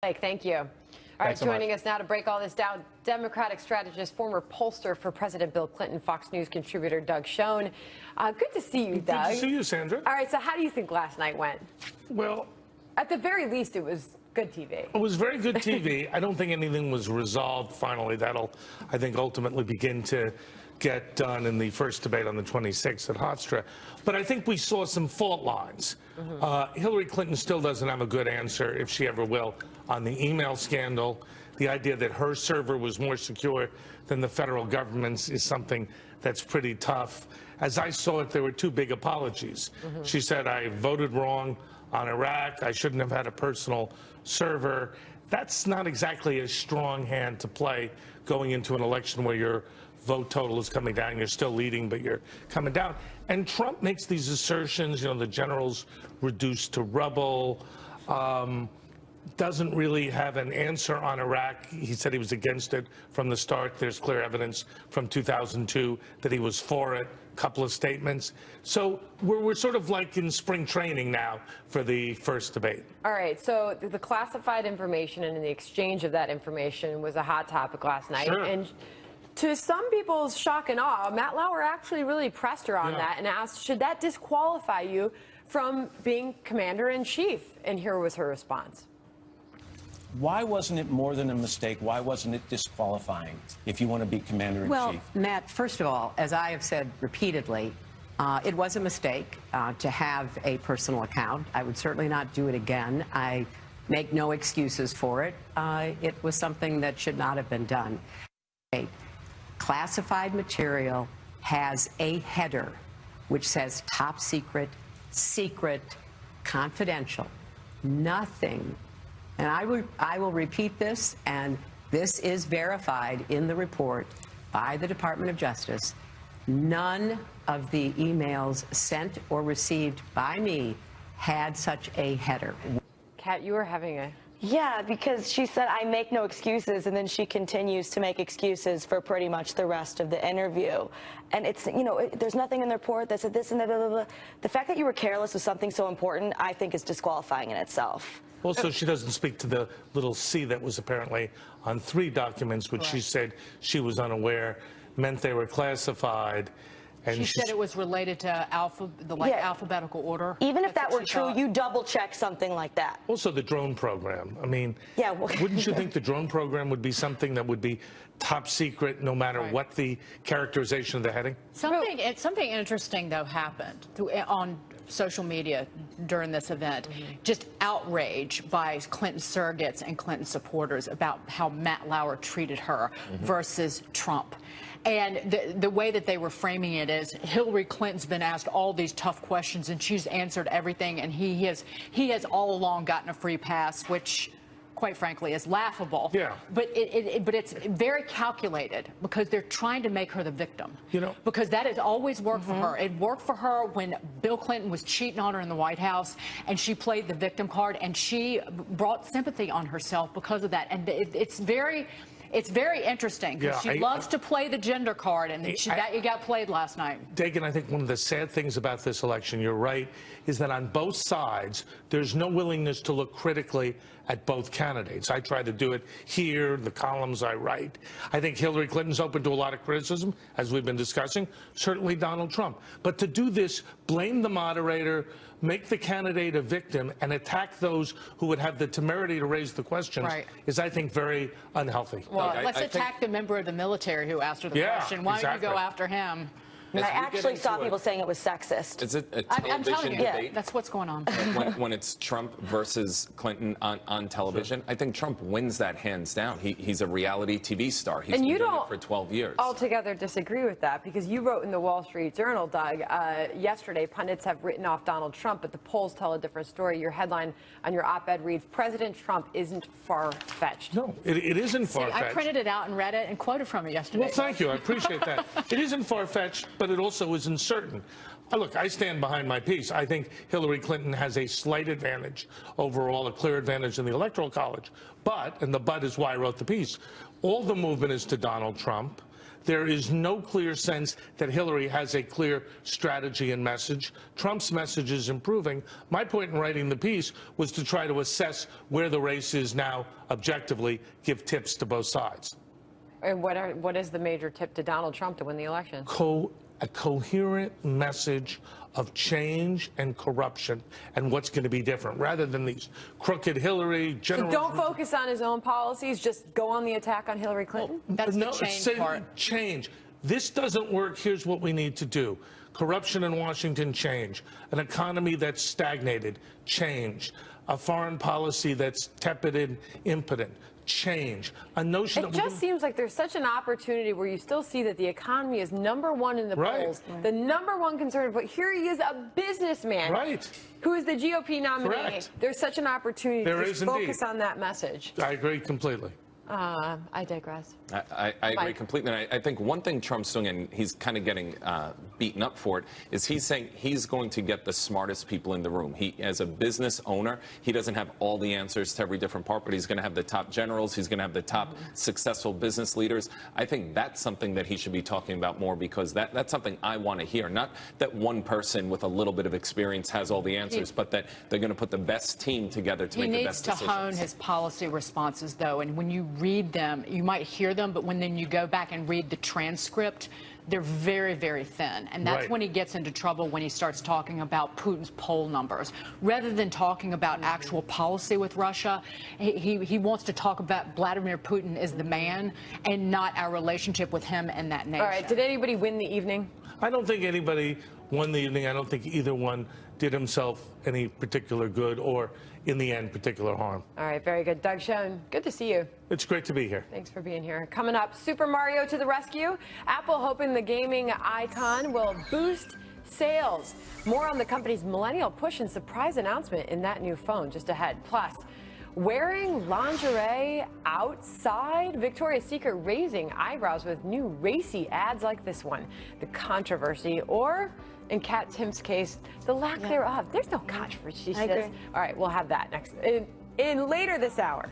Blake, thank you. All right, joining us now to break all this down, Democratic strategist, former pollster for President Bill Clinton, Fox News contributor Doug Schoen. Good to see you, Doug. Good to see you, Sandra. All right, so how do you think last night went? Well, at the very least, it was good TV. It was very good TV. I don't think anything was resolved finally. That'll, I think, ultimately begin to get done in the first debate on the 26th at Hofstra. But I think we saw some fault lines. Hillary Clinton still doesn't have a good answer, if she ever will, on the email scandal. The idea that her server was more secure than the federal government's is something that's pretty tough. As I saw it, there were two big apologies. She said, I voted wrong on Iraq. I shouldn't have had a personal server. That's not exactly a strong hand to play going into an election where your vote total is coming down. You're still leading, but you're coming down. And Trump makes these assertions, you know, the general's reduced to rubble, doesn't really have an answer on Iraq. He said he was against it from the start. There's clear evidence from 2002 that he was for it, a couple of statements. So we're sort of like in spring training now for the first debate. All right, so the classified information and the exchange of that information was a hot topic last night. Sure. And to some people's shock and awe, Matt Lauer actually really pressed her on that and asked, should that disqualify you from being commander-in-chief? And here was her response. Why wasn't it more than a mistake? Why wasn't it disqualifying if you want to be commander-in-chief? Well, Matt, first of all, as I have said repeatedly, it was a mistake to have a personal account. I would certainly not do it again. I make no excuses for it. It was something that should not have been done. Classified material has a header which says top secret, secret, confidential, nothing. And I will repeat this, and this is verified in the report by the Department of Justice. None of the emails sent or received by me had such a header. Kat, you were having a... Yeah, because she said, I make no excuses, and then she continues to make excuses for pretty much the rest of the interview. And it's, you know, there's nothing in the report that said this and that, blah, blah, blah. The fact that you were careless with something so important, I think, is disqualifying in itself. Also, she doesn't speak to the little C that was apparently on 3 documents, which she said she was unaware, meant they were classified. And she said it was related to alphabetical order. Even if that were true, you double-check something like that. Also, the drone program. I mean, wouldn't you think the drone program would be something that would be top secret no matter what the characterization of the heading? Something interesting, though, happened on social media during this event. Just outrage by Clinton surrogates and Clinton supporters about how Matt Lauer treated her versus Trump. And the way that they were framing it is Hillary Clinton's been asked all these tough questions and she's answered everything, and he has all along gotten a free pass, which quite frankly is laughable. Yeah. But it's very calculated because they're trying to make her the victim. You know, because that has always worked for her. It worked for her when Bill Clinton was cheating on her in the White House, and she played the victim card, and she brought sympathy on herself because of that. And it's very interesting because she loves to play the gender card, and that got played last night. Dagan, I think one of the sad things about this election, you're right, is that on both sides, there's no willingness to look critically at both candidates. I try to do it here, the columns I write. I think Hillary Clinton's open to a lot of criticism, as we've been discussing, certainly Donald Trump. But to do this, blame the moderator, make the candidate a victim, and attack those who would have the temerity to raise the questions is, I think, very unhealthy. Well, let's attack the member of the military who asked her the question. Why don't you go after him? I actually saw people saying it was sexist. Is it a television I'm telling you, debate? that's what's going on. when it's Trump versus Clinton on television, I think Trump wins that hands down. He's a reality TV star. He's been doing it for 12 years. Altogether disagree with that, because you wrote in the Wall Street Journal, Doug, yesterday, pundits have written off Donald Trump, but the polls tell a different story. Your headline on your op-ed reads, President Trump isn't far-fetched. No, it isn't far-fetched. I printed it out and read it and quoted from it yesterday. Well, thank you. I appreciate that. It isn't far-fetched, but it also is uncertain. Look, I stand behind my piece. I think Hillary Clinton has a slight advantage overall, a clear advantage in the Electoral College. But, and the but is why I wrote the piece, all the movement is to Donald Trump. There is no clear sense that Hillary has a clear strategy and message. Trump's message is improving. My point in writing the piece was to try to assess where the race is now objectively, give tips to both sides. And what is the major tip to Donald Trump to win the election? A coherent message of change and corruption and what's going to be different, rather than these crooked Hillary general. So don't focus on his own policies, just go on the attack on Hillary Clinton? That's the change part. Change. This doesn't work. Here's what we need to do. Corruption in Washington, change. An economy that's stagnated, change. A foreign policy that's tepid and impotent, change. A notion it just seems like there's such an opportunity where you still see that the economy is #1 in the polls, the #1 concern, but here he is, a businessman who is the GOP nominee. Correct. There's such an opportunity to just focus on that message. I agree completely. I digress. I agree completely. And I think one thing Trump's doing, and he's kind of getting beaten up for it, is he's saying he's going to get the smartest people in the room. He, as a business owner, he doesn't have all the answers to every different part, but he's going to have the top generals. He's going to have the top successful business leaders. I think that's something that he should be talking about more, because that's something I want to hear. Not that one person with a little bit of experience has all the answers, but that they're going to put the best team together to make the best decisions. He needs to hone his policy responses, though, and when you read them, you might hear them, but when then you go back and read the transcript, they're very, very thin. And that's when he gets into trouble, when he starts talking about Putin's poll numbers. Rather than talking about actual policy with Russia, he wants to talk about Vladimir Putin as the man and not our relationship with him and that nation. All right, did anybody win the evening? I don't think anybody won the evening. I don't think either one did himself any particular good or, in the end, particular harm. All right, very good. Doug Schoen, good to see you. It's great to be here. Thanks for being here. Coming up, Super Mario to the rescue. Apple hoping the gaming icon will boost sales. More on the company's millennial push and surprise announcement in that new phone just ahead. Plus, wearing lingerie outside? Victoria's Secret raising eyebrows with new racy ads like this one. The controversy, or in Kat Timpf's case, the lack thereof. There's no controversy, she says. All right, we'll have that next in later this hour.